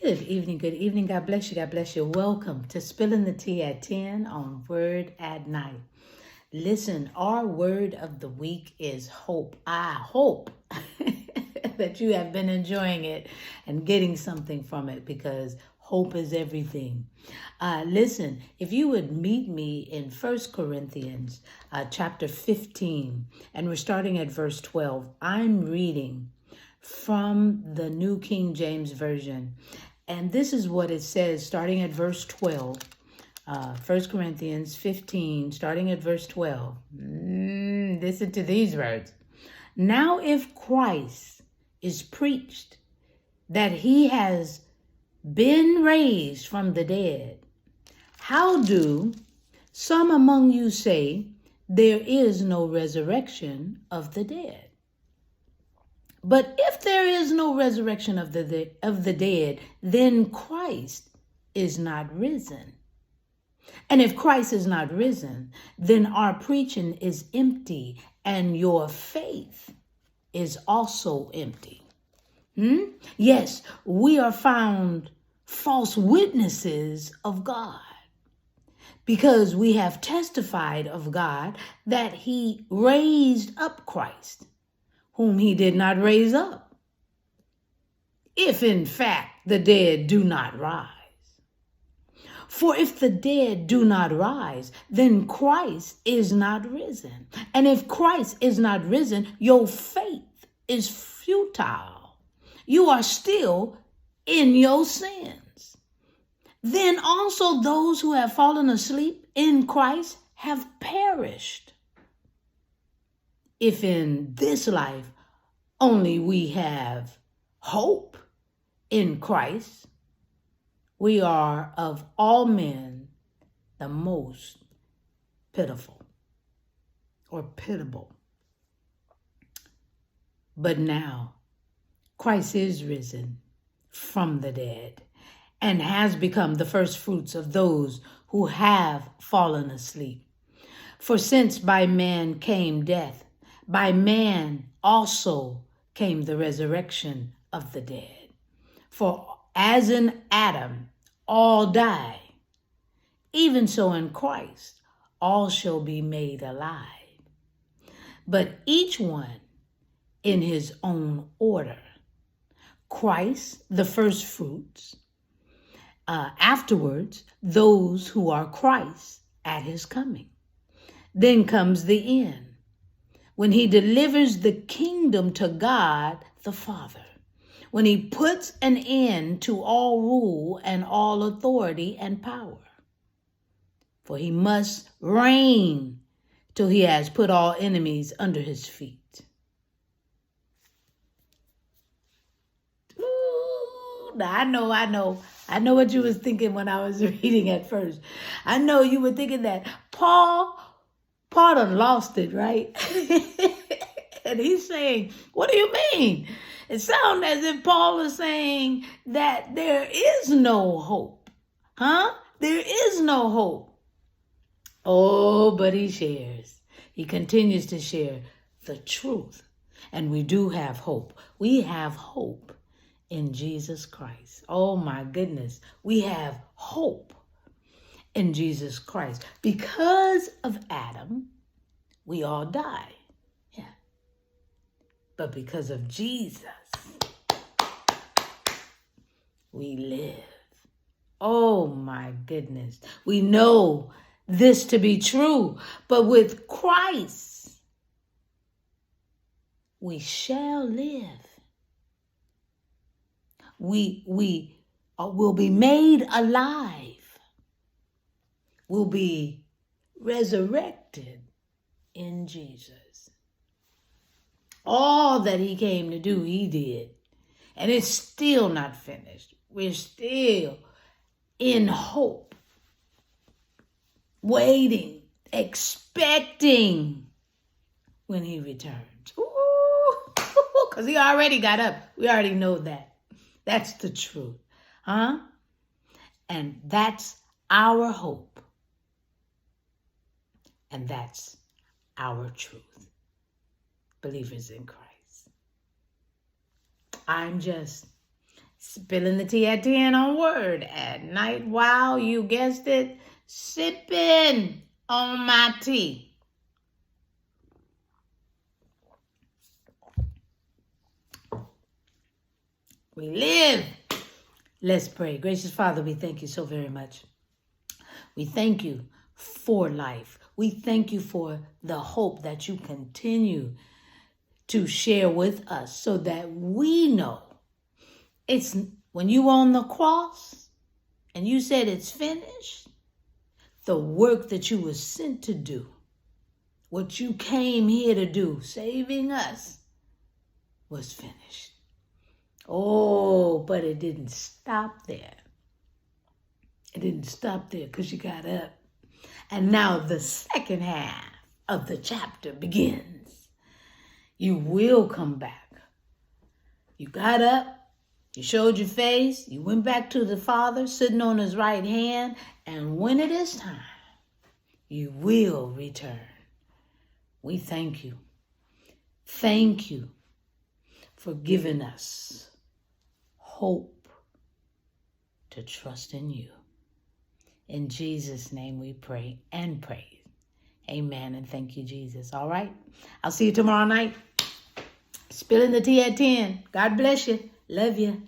Good evening, good evening. God bless you, God bless you. Welcome to Spilling the Tea at 10 on Word at Night. Listen, our word of the week is hope. I hope that you have been enjoying it and getting something from it because hope is everything. Listen, if you would meet me in 1 Corinthians chapter 15, and we're starting at verse 12. I'm reading from the New King James Version. And this is what it says, starting at verse 12. 1 Corinthians 15, starting at verse 12. Listen to these words. Now if Christ is preached that he has been raised from the dead, how do some among you say there is no resurrection of the dead? But if there is no resurrection of the dead, then Christ is not risen. And if Christ is not risen, then our preaching is empty and your faith is also empty. Yes, we are found false witnesses of God because we have testified of God that he raised up Christ, whom he did not raise up, if in fact the dead do not rise. For if the dead do not rise, then Christ is not risen. And if Christ is not risen, your faith is futile. You are still in your sins. Then also those who have fallen asleep in Christ have perished. If in this life only we have hope in Christ, we are of all men the most pitiful or pitiable. But now Christ is risen from the dead and has become the first fruits of those who have fallen asleep. For since by man came death, by man also came the resurrection of the dead. For as in Adam all die, even so in Christ all shall be made alive. But each one in his own order. Christ, the first fruits. Afterwards, those who are Christ at his coming. Then comes the end, when he delivers the kingdom to God the Father, when he puts an end to all rule and all authority and power. For he must reign till he has put all enemies under his feet. Ooh, I know what you was thinking when I was reading at first. I know you were thinking that Paul done lost it, right? And he's saying, what do you mean? It sounds as if Paul is saying that there is no hope. There is no hope. Oh, but he shares. He continues to share the truth. And we do have hope. We have hope in Jesus Christ. Oh, my goodness. We have hope in Jesus Christ. Because of Adam, we all die. Yeah. But because of Jesus, we live. Oh my goodness. We know this to be true. But with Christ, we shall live. We will be made alive. We'll be resurrected in Jesus. All that he came to do, he did. And it's still not finished. We're still in hope, waiting, expecting when he returns. Because he already got up. We already know that. That's the truth. And that's our hope. And that's our truth. Believers in Christ. I'm just Spilling the tea at 10 on Word at Night. Wow, you guessed it. Sipping on my tea. We live. Let's pray. Gracious Father, we thank you so very much. We thank you for life. We thank you for the hope that you continue to share with us so that we know it's when you on the cross and you said it's finished, the work that you were sent to do, what you came here to do, saving us, was finished. Oh, but it didn't stop there. It didn't stop there because you got up. And now the second half of the chapter begins. You will come back. You got up. You showed your face. You went back to the Father sitting on his right hand. And when it is time, you will return. We thank you. Thank you for giving us hope to trust in you. In Jesus' name we pray and praise. Amen. And thank you, Jesus. All right. I'll see you tomorrow night. Spilling the tea at 10. God bless you. Love you.